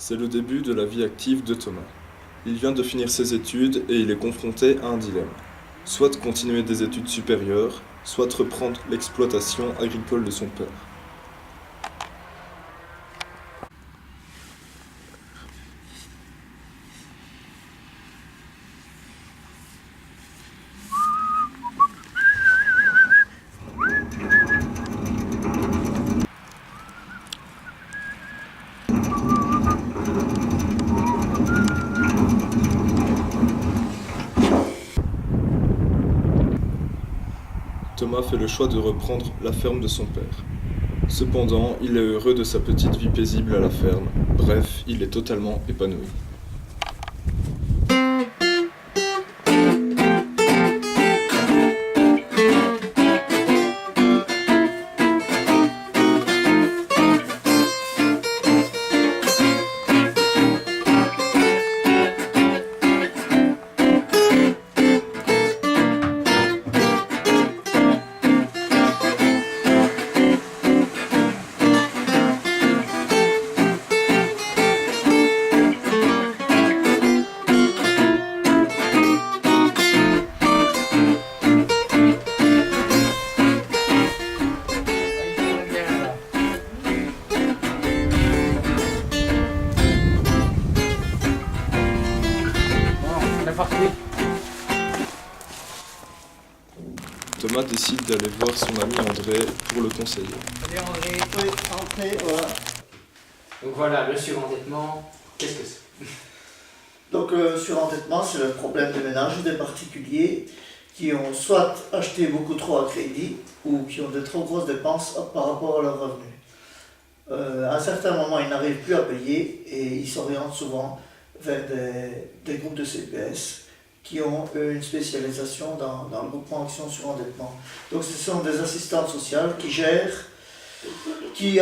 C'est le début de la vie active de Thomas. Il vient de finir ses études et il est confronté à un dilemme. Soit de continuer des études supérieures, soit de reprendre l'exploitation agricole de son père. Thomas fait le choix de reprendre la ferme de son père. Cependant, il est heureux de sa petite vie paisible à la ferme. Bref, il est totalement épanoui. Thomas décide d'aller voir son ami André pour le conseiller. Allez André, oui, entrez, voilà. Donc voilà, le surendettement, qu'est-ce que c'est? Donc le surendettement, c'est le problème des ménages ou des particuliers qui ont soit acheté beaucoup trop à crédit ou qui ont de trop grosses dépenses par rapport à leurs revenus. À un certain moment, ils n'arrivent plus à payer et ils s'orientent souvent vers des groupes de CPS qui ont une spécialisation dans le groupement Action Surendettement. Donc ce sont des assistantes sociales qui gèrent, qui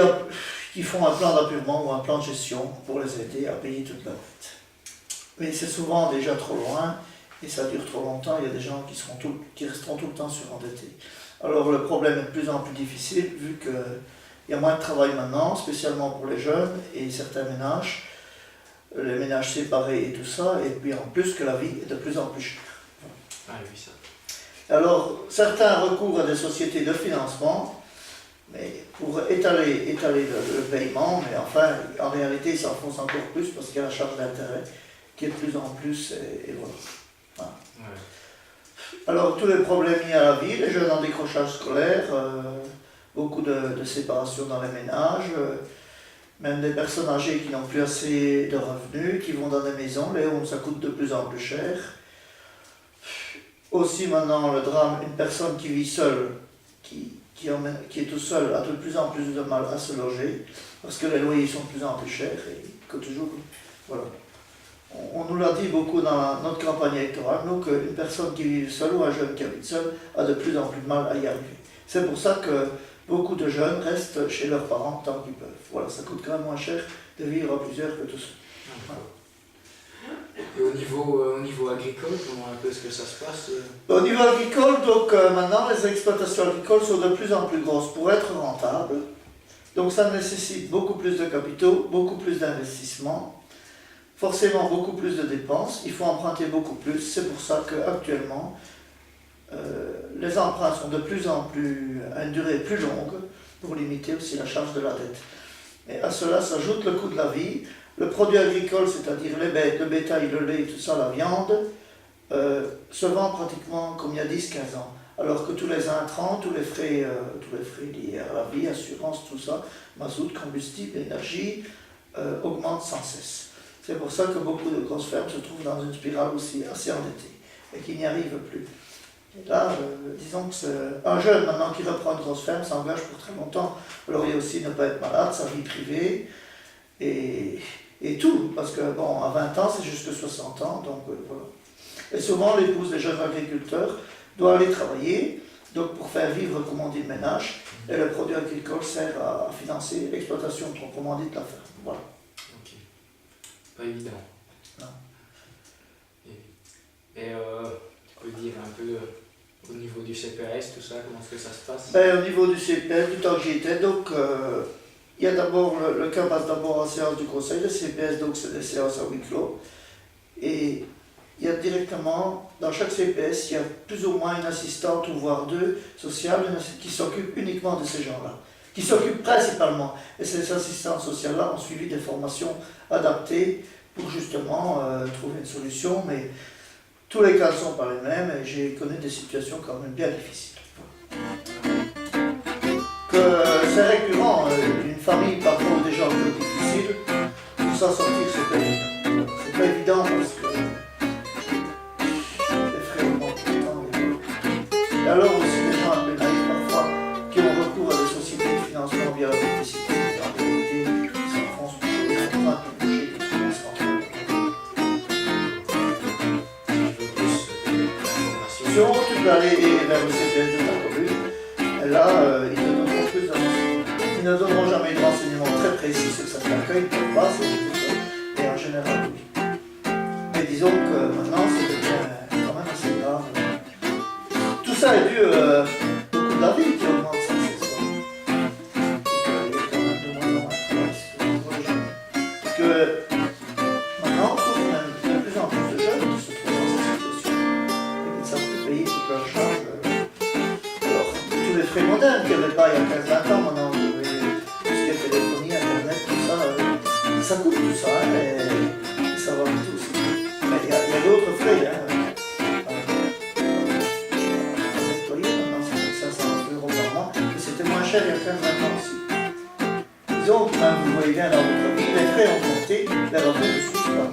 font un plan d'appurement ou un plan de gestion pour les aider à payer toute leur dette. Mais c'est souvent déjà trop loin et ça dure trop longtemps, il y a des gens qui resteront tout le temps surendettés. Alors le problème est de plus en plus difficile vu qu'il y a moins de travail maintenant, spécialement pour les jeunes et certains ménages, les ménages séparés et tout ça, et puis en plus que la vie est de plus en plus chère. Ah oui, ça. Alors certains recourent à des sociétés de financement, mais pour étaler le paiement, mais enfin en réalité ils s'enfoncent encore plus parce qu'il y a la charge d'intérêt qui est de plus en plus, et voilà. Ouais. Alors tous les problèmes liés à la vie, les jeunes en décrochage scolaire, beaucoup de séparation dans les ménages, même des personnes âgées qui n'ont plus assez de revenus, qui vont dans des maisons, là où ça coûte de plus en plus cher. Aussi maintenant le drame, une personne qui vit seule, qui est tout seul, a de plus en plus de mal à se loger, parce que les loyers sont de plus en plus chers et que toujours, voilà. On nous l'a dit beaucoup dans notre campagne électorale, nous, qu'une personne qui vit seule ou un jeune qui habite seul a de plus en plus de mal à y arriver. C'est pour ça que beaucoup de jeunes restent chez leurs parents tant qu'ils peuvent. Voilà, ça coûte quand même moins cher de vivre à plusieurs que tout seul. Voilà. Et au niveau agricole, comment un peu est-ce que ça se passe? Au niveau agricole, donc maintenant, les exploitations agricoles sont de plus en plus grosses pour être rentables. Donc ça nécessite beaucoup plus de capitaux, beaucoup plus d'investissements. Forcément beaucoup plus de dépenses, il faut emprunter beaucoup plus, c'est pour ça qu'actuellement les emprunts sont de plus en plus à une durée plus longue pour limiter aussi la charge de la dette. Et à cela s'ajoute le coût de la vie, le produit agricole, c'est-à-dire les bêtes, le bétail, le lait, tout ça, la viande, se vend pratiquement comme il y a 10-15 ans, alors que tous les intrants, tous les frais liés à la vie, assurance, tout ça, mazout, combustible, énergie, augmentent sans cesse. C'est pour ça que beaucoup de grosses fermes se trouvent dans une spirale aussi assez endettée et qui n'y arrivent plus. Et là, disons que un jeune maintenant qui reprend une grosse ferme s'engage pour très longtemps. Alors il y a aussi ne pas être malade, sa vie privée et tout. Parce que bon, à 20 ans, c'est jusque 60 ans, donc voilà. Et souvent, l'épouse des jeunes agriculteurs doit aller travailler, donc pour faire vivre, comme on dit, le ménage, et le produit agricole sert à financer l'exploitation proprement dite de la ferme. Voilà. Pas évident. Non. Et tu peux dire un peu au niveau du CPS, tout ça, comment est-ce que ça se passe? Au niveau du CPS, du temps que j'y étais, donc il y a d'abord, le cas passe d'abord en séance du conseil, le CPS, donc c'est des séances à huis clos. Et il y a directement, dans chaque CPS, il y a plus ou moins une assistante ou voire deux sociales qui s'occupent uniquement de ces gens-là, qui s'occupent principalement. Et ces assistantes sociales-là ont suivi des formations adaptées pour justement trouver une solution, mais tous les cas ne sont pas les mêmes et j'ai connu des situations quand même bien difficiles. C'est récurrent, une famille parfois ou des gens plus difficiles, pour s'en sortir c'est pas évident. C'est pas évident parce que les frais augmentent tout le temps. Et alors aussi des gens un peu naïfs parfois qui ont recours à des sociétés de financement via la publicité, dans des idées qui s'enfoncent pour les contrats pour bouger les financements. Sinon, tu peux aller vers le CPS de ta commune, et là, ils te donneront plus d'informations. Ils ne donneront jamais de renseignements très précis sur cet accueil, ils ne peuvent pas, et en général, oui. Mais disons que maintenant, c'est devient quand même assez grave. Tout ça est dû beaucoup de la vie qui augmente sans cesse. Il y a quand même de moins en moins de travail sur les jeunes. Parce que maintenant, on trouve même de plus en plus de jeunes qui se trouvent dans cette situation et qui ne savent plus payer toutes leurs charges. Alors, tous les frais modernes qu'il n'y avait pas il y a 15-20 ans, maintenant, téléphonie, internet, tout ça, ça coûte tout ça, hein, et ça va vite aussi. Mais il y a d'autres frais, hein. Un employé, maintenant, c'est 500 € par mois, et c'était moins cher il y a 15-20 ans aussi. Disons que même vous voyez bien dans votre vie, les frais ont monté, les revenus ne suivent pas.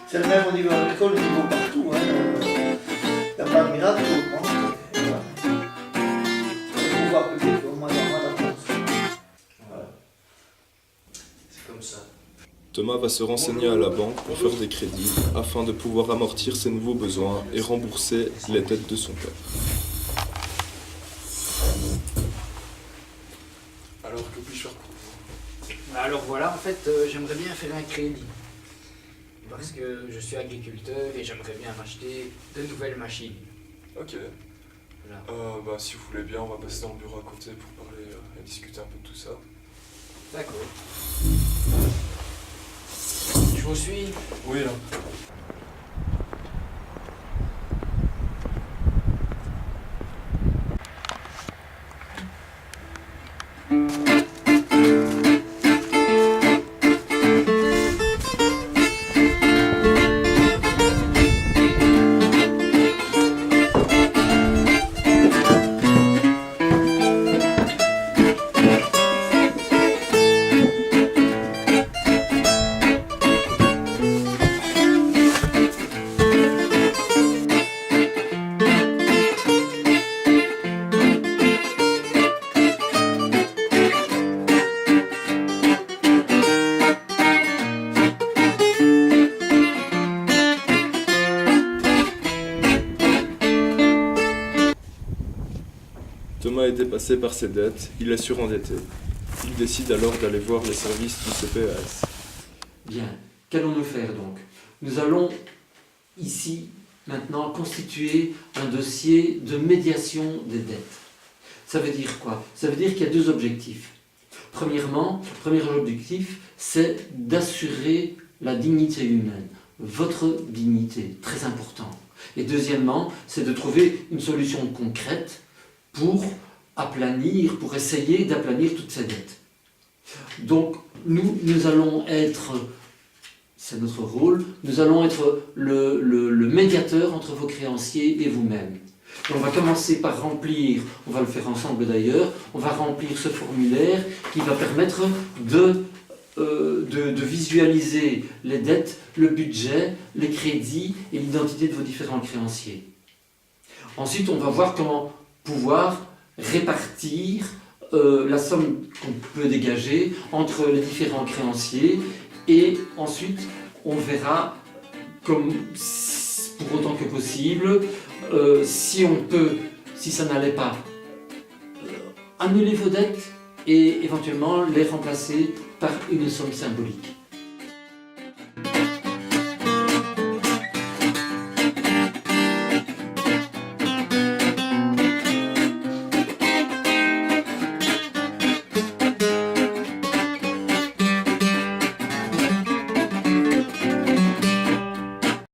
C'est le même au niveau agricole, au niveau partout, hein. Il n'y a pas de miracle, tout augmente. Thomas va se renseigner à la banque pour faire des crédits afin de pouvoir amortir ses nouveaux besoins et rembourser les dettes de son père. Alors, que puis-je faire pour vous? Alors voilà, en fait, j'aimerais bien faire un crédit. Parce que je suis agriculteur et j'aimerais bien m'acheter de nouvelles machines. Ok. Voilà. Bah, si vous voulez bien, on va passer dans le bureau à côté pour parler et discuter un peu de tout ça. D'accord. Je vous suis. Oui, là. Thomas est dépassé par ses dettes, il est surendetté. Il décide alors d'aller voir les services du CPAS. Bien, qu'allons-nous faire donc? Nous allons ici maintenant constituer un dossier de médiation des dettes. Ça veut dire quoi? Ça veut dire qu'il y a deux objectifs. Premièrement, le premier objectif, c'est d'assurer la dignité humaine, votre dignité, très important. Et deuxièmement, c'est de trouver une solution concrète pour aplanir, pour essayer d'aplanir toutes ces dettes. Donc, nous allons être, c'est notre rôle, nous allons être le médiateur entre vos créanciers et vous-même. On va commencer par remplir, on va le faire ensemble d'ailleurs, on va remplir ce formulaire qui va permettre de visualiser les dettes, le budget, les crédits et l'identité de vos différents créanciers. Ensuite, on va voir comment pouvoir répartir la somme qu'on peut dégager entre les différents créanciers et ensuite on verra comme pour autant que possible si on peut, si ça n'allait pas, annuler vos dettes et éventuellement les remplacer par une somme symbolique.